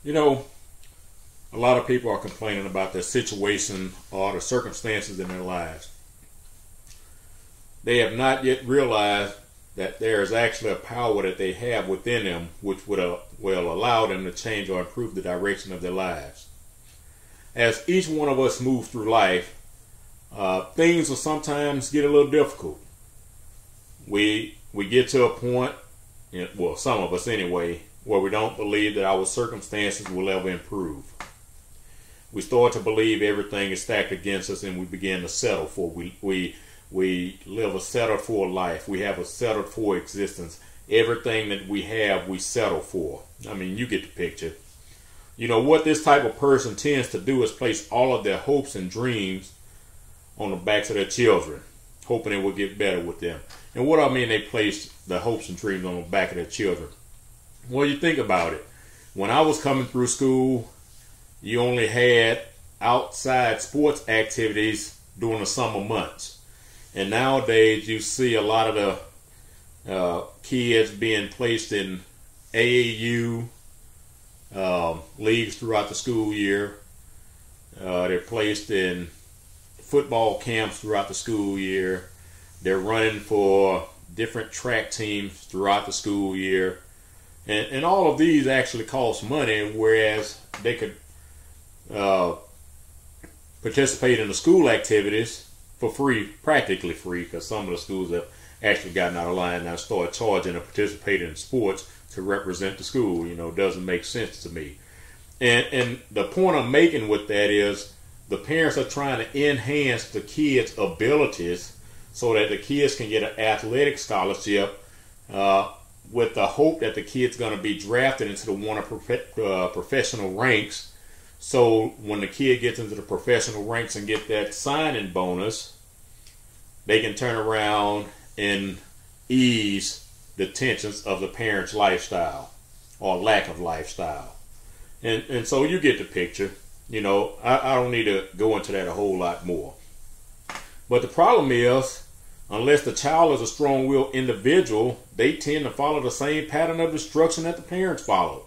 You know, a lot of people are complaining about their situation or the circumstances in their lives. They have not yet realized that there is actually a power that they have within them which will allow them to change or improve the direction of their lives. As each one of us moves through life, things will sometimes get a little difficult. We get to a point, well, some of us anyway, where we don't believe that our circumstances will ever improve. We start to believe everything is stacked against us, and we begin to settle for. We live a settled for life. We have a settled for existence. Everything that we have, we settle for. I mean, you get the picture. You know, what this type of person tends to do is place all of their hopes and dreams on the backs of their children, hoping it will get better with them. And what I mean, they place the hopes and dreams on the back of their children. Well, you think about it. When I was coming through school, you only had outside sports activities during the summer months. And nowadays, you see a lot of the kids being placed in AAU leagues throughout the school year. They're placed in football camps throughout the school year. They're running for different track teams throughout the school year. And all of these actually cost money, whereas they could participate in the school activities for free, practically free, because some of the schools have actually gotten out of line now, started charging to participate in sports to represent the school. You know, it doesn't make sense to me. And the point I'm making with that is the parents are trying to enhance the kids' abilities so that the kids can get an athletic scholarship with the hope that the kid's going to be drafted into the one of professional ranks. So when the kid gets into the professional ranks and get that signing bonus, they can turn around and ease the tensions of the parents' lifestyle or lack of lifestyle. And so you get the picture. You know, I don't need to go into that a whole lot more. But the problem is, unless the child is a strong-willed individual, they tend to follow the same pattern of destruction that the parents follow.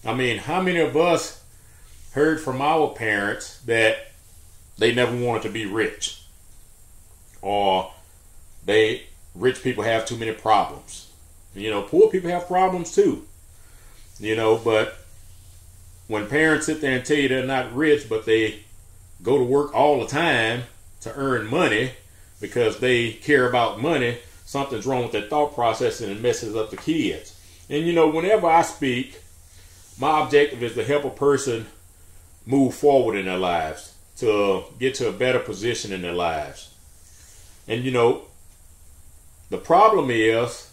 I mean, how many of us heard from our parents that they never wanted to be rich, or rich people have too many problems? You know, poor people have problems too. You know, but when parents sit there and tell you they're not rich, but they go to work all the time to earn money because they care about money, something's wrong with their thought process, and it messes up the kids. And you know, whenever I speak, my objective is to help a person move forward in their lives, to get to a better position in their lives. And you know, the problem is,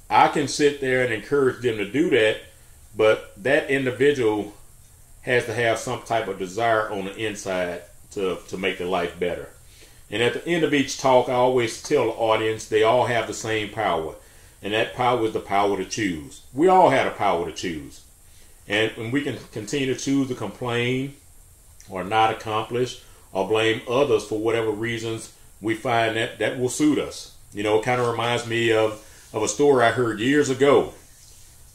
I can sit there and encourage them to do that, but that individual has to have some type of desire on the inside to make their life better. And at the end of each talk, I always tell the audience they all have the same power. And that power is the power to choose. We all have the power to choose. And we can continue to choose to complain or not accomplish or blame others for whatever reasons we find that will suit us. You know, it kind of reminds me of a story I heard years ago.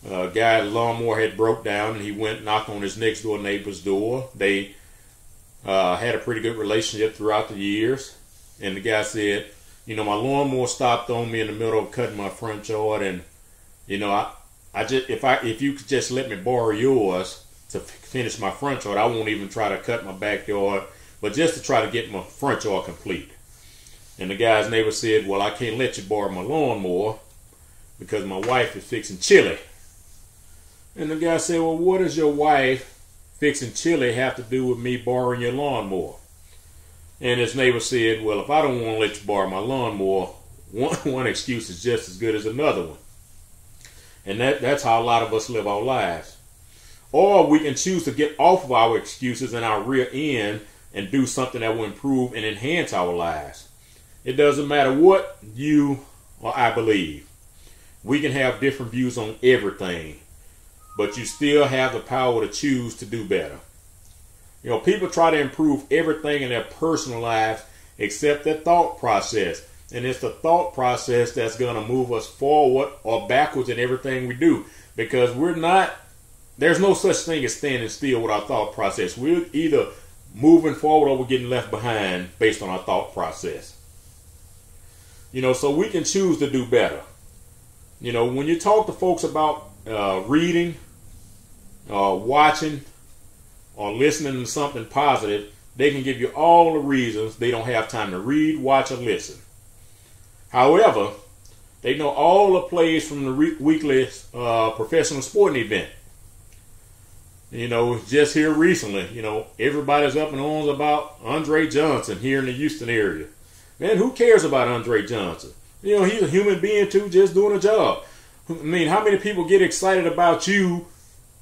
A guy's lawnmower had broke down, and he went and knocked on his next door neighbor's door. They had a pretty good relationship throughout the years. And the guy said, you know, my lawnmower stopped on me in the middle of cutting my front yard, and you know, if you could just let me borrow yours to finish my front yard, I won't even try to cut my backyard, but just to try to get my front yard complete. And the guy's neighbor said, well, I can't let you borrow my lawnmower because my wife is fixing chili. And the guy said, well, what does your wife fixing chili have to do with me borrowing your lawnmower? And his neighbor said, well, if I don't want to let you borrow my lawnmower, one excuse is just as good as another one. And that's how a lot of us live our lives. Or we can choose to get off of our excuses and our rear end and do something that will improve and enhance our lives. It doesn't matter what you or I believe. We can have different views on everything, but you still have the power to choose to do better. You know, people try to improve everything in their personal lives except their thought process. And it's the thought process that's going to move us forward or backwards in everything we do. Because we're not there's no such thing as standing still with our thought process. We're either moving forward or we're getting left behind based on our thought process. So we can choose to do better. When you talk to folks about reading, watching, or listening to something positive, they can give you all the reasons they don't have time to read, watch, or listen. However, they know all the plays from the weekly professional sporting event. Just here recently, everybody's up in arms about Andre Johnson here in the Houston area. Man, who cares about Andre Johnson? He's a human being too, just doing a job. I mean, how many people get excited about you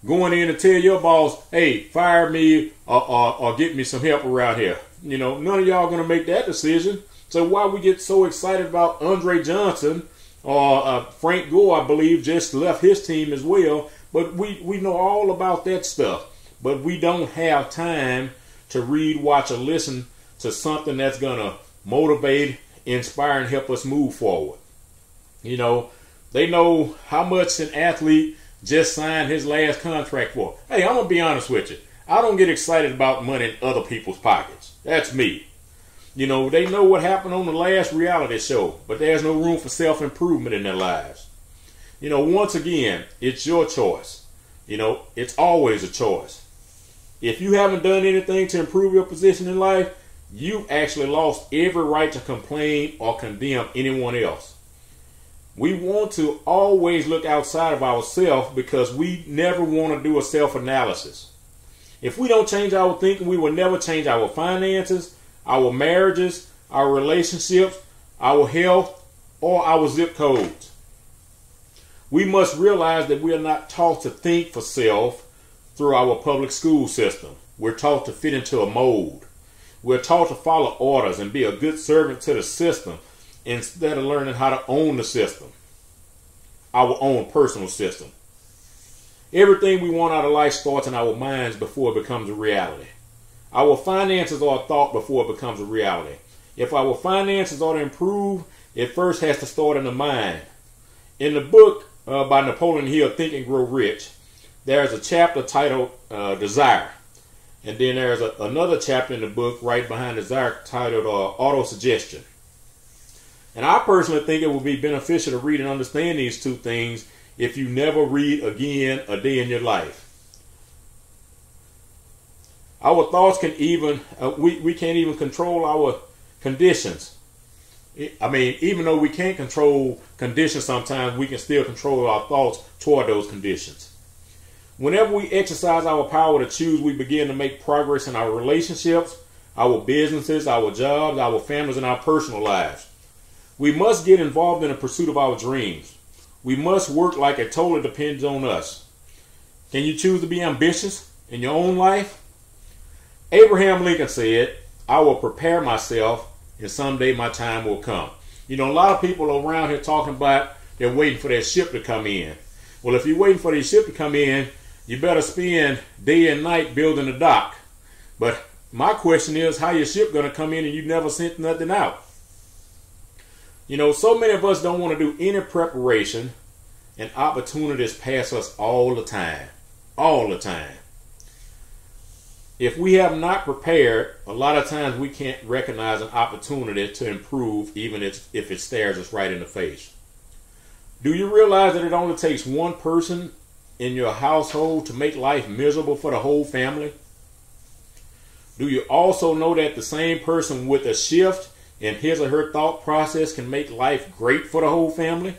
going in and tell your boss, hey, fire me or get me some help around here? None of y'all going to make that decision. So why we get so excited about Andre Johnson or Frank Gore, I believe, just left his team as well. But we know all about that stuff. But we don't have time to read, watch, or listen to something that's going to motivate, inspire, and help us move forward. They know how much an athlete just signed his last contract for. Hey, I'm going to be honest with you. I don't get excited about money in other people's pockets. That's me. They know what happened on the last reality show, but there's no room for self-improvement in their lives. Once again, it's your choice. It's always a choice. If you haven't done anything to improve your position in life, you've actually lost every right to complain or condemn anyone else. We want to always look outside of ourselves because we never want to do a self-analysis. If we don't change our thinking, we will never change our finances, our marriages, our relationships, our health, or our zip codes. We must realize that we are not taught to think for self through our public school system. We're taught to fit into a mold. We're taught to follow orders and be a good servant to the system instead of learning how to own the system, our own personal system. Everything we want out of life starts in our minds before it becomes a reality. Our finances are a thought before it becomes a reality. If our finances are to improve, it first has to start in the mind. In the book by Napoleon Hill, Think and Grow Rich, there's a chapter titled Desire. And then there's another chapter in the book right behind Desire titled Autosuggestion. And I personally think it would be beneficial to read and understand these two things if you never read again a day in your life. Our thoughts can even, we can't even control our conditions. I mean, even though we can't control conditions sometimes, we can still control our thoughts toward those conditions. Whenever we exercise our power to choose, we begin to make progress in our relationships, our businesses, our jobs, our families, and our personal lives. We must get involved in the pursuit of our dreams. We must work like it totally depends on us. Can you choose to be ambitious in your own life? Abraham Lincoln said, I will prepare myself and someday my time will come. A lot of people around here talking about they're waiting for their ship to come in. Well, if you're waiting for their ship to come in, you better spend day and night building a dock. But my question is, how your ship going to come in and you never sent nothing out? So many of us don't want to do any preparation, and opportunities pass us all the time. All the time. If we have not prepared, a lot of times we can't recognize an opportunity to improve, even if it stares us right in the face. Do you realize that it only takes one person in your household to make life miserable for the whole family? Do you also know that the same person with a shift in his or her thought process can make life great for the whole family?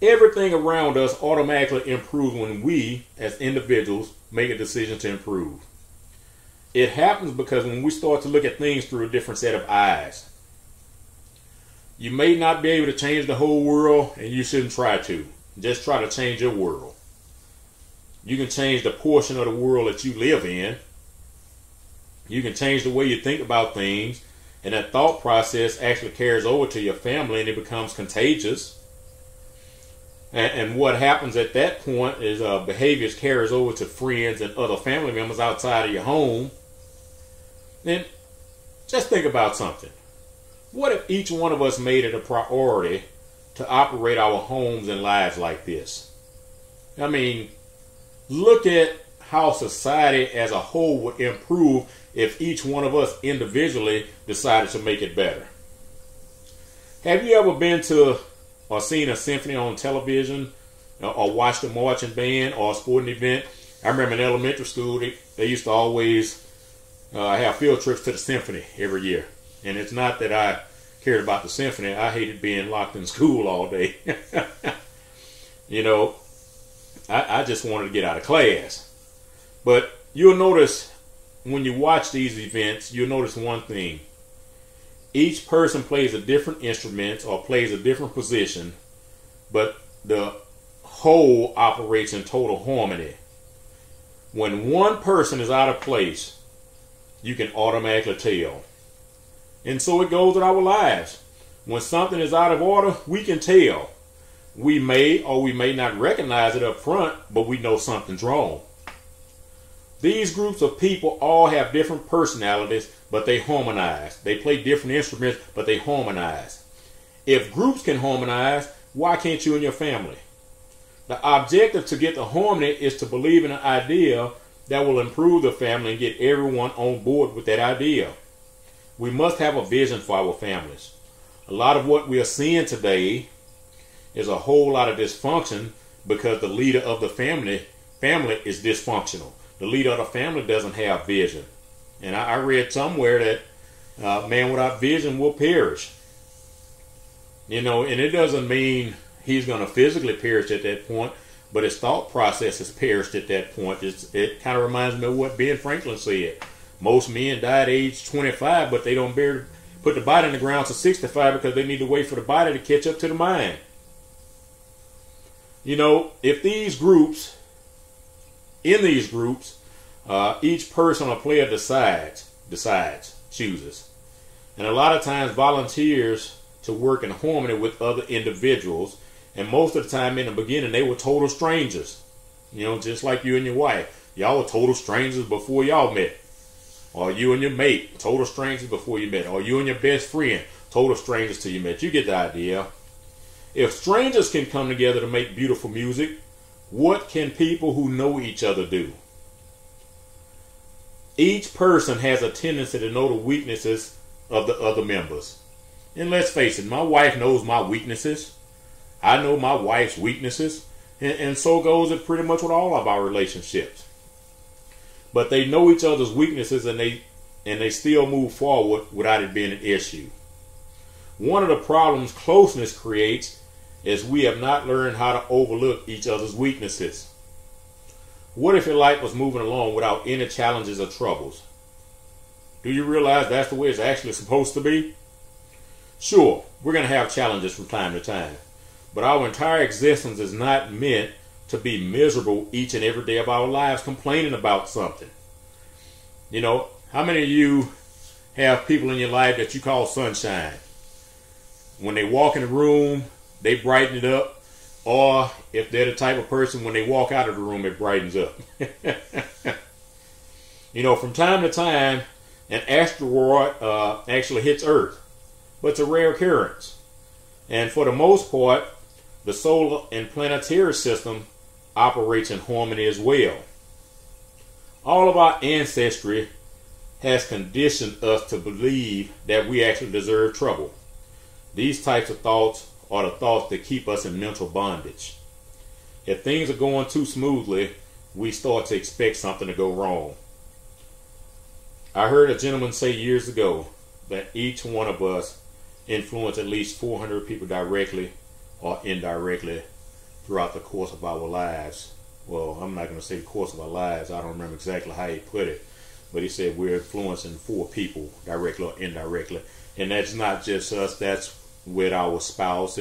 Everything around us automatically improves when we, as individuals, make a decision to improve. It happens because when we start to look at things through a different set of eyes. You may not be able to change the whole world, and you shouldn't try to. Just try to change your world. You can change the portion of the world that you live in. You can change the way you think about things, and that thought process actually carries over to your family, and it becomes contagious. And what happens at that point is behaviors carries over to friends and other family members outside of your home. Then just think about something. What if each one of us made it a priority to operate our homes and lives like this? I mean, Look at how society as a whole would improve if each one of us individually decided to make it better. Have you ever been to or seen a symphony on television, or watched a marching band or a sporting event? I remember in elementary school, they used to always have field trips to the symphony every year. And it's not that I cared about the symphony. I hated being locked in school all day. You know, I just wanted to get out of class. But you'll notice when you watch these events, you'll notice one thing. Each person plays a different instrument or plays a different position, but the whole operates in total harmony. When one person is out of place, you can automatically tell. And so it goes with our lives. When something is out of order, we can tell. We may or we may not recognize it up front, but we know something's wrong. These groups of people all have different personalities, but they harmonize. They play different instruments, but they harmonize. If groups can harmonize, why can't you and your family? The objective to get the harmony is to believe in an idea that will improve the family and get everyone on board with that idea. We must have a vision for our families. A lot of what we are seeing today is a whole lot of dysfunction because the leader of the family is dysfunctional. The leader of the family doesn't have vision. And I read somewhere that man without vision will perish. You know, and it doesn't mean he's going to physically perish at that point, but his thought process has perished at that point. It kind of reminds me of what Ben Franklin said. Most men die at age 25, but they don't put the body in the ground to 65 because they need to wait for the body to catch up to the mind. You know, if in these groups, each person or player chooses. And a lot of times volunteers to work in harmony with other individuals. And most of the time in the beginning, they were total strangers. You know, just like you and your wife. Y'all were total strangers before y'all met. Or you and your mate, total strangers before you met. Or you and your best friend, total strangers till you met. You get the idea. If strangers can come together to make beautiful music, what can people who know each other do? Each person has a tendency to know the weaknesses of the other members. And let's face it, my wife knows my weaknesses. I know my wife's weaknesses. And so goes it pretty much with all of our relationships. But they know each other's weaknesses and they still move forward without it being an issue. One of the problems closeness creates is we have not learned how to overlook each other's weaknesses. What if your life was moving along without any challenges or troubles? Do you realize that's the way it's actually supposed to be? Sure, we're going to have challenges from time to time, but our entire existence is not meant to be miserable each and every day of our lives complaining about something. You know, how many of you have people in your life that you call sunshine? When they walk in the room, they brighten it up. Or if they're the type of person, when they walk out of the room, it brightens up. You know, from time to time, an asteroid actually hits Earth. But it's a rare occurrence. And for the most part, the solar and planetary system operates in harmony as well. All of our ancestry has conditioned us to believe that we actually deserve trouble. These types of thoughts are the thoughts that keep us in mental bondage. If things are going too smoothly, we start to expect something to go wrong. I heard a gentleman say years ago that each one of us influence at least 400 people directly or indirectly throughout the course of our lives. Well, I'm not going to say the course of our lives. I don't remember exactly how he put it. But he said we're influencing 4 people directly or indirectly. And that's not just us. That's with our spouse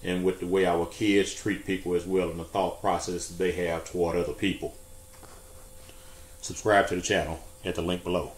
and with the way our kids treat people as well, and the thought process that they have toward other people. Subscribe to the channel at the link below.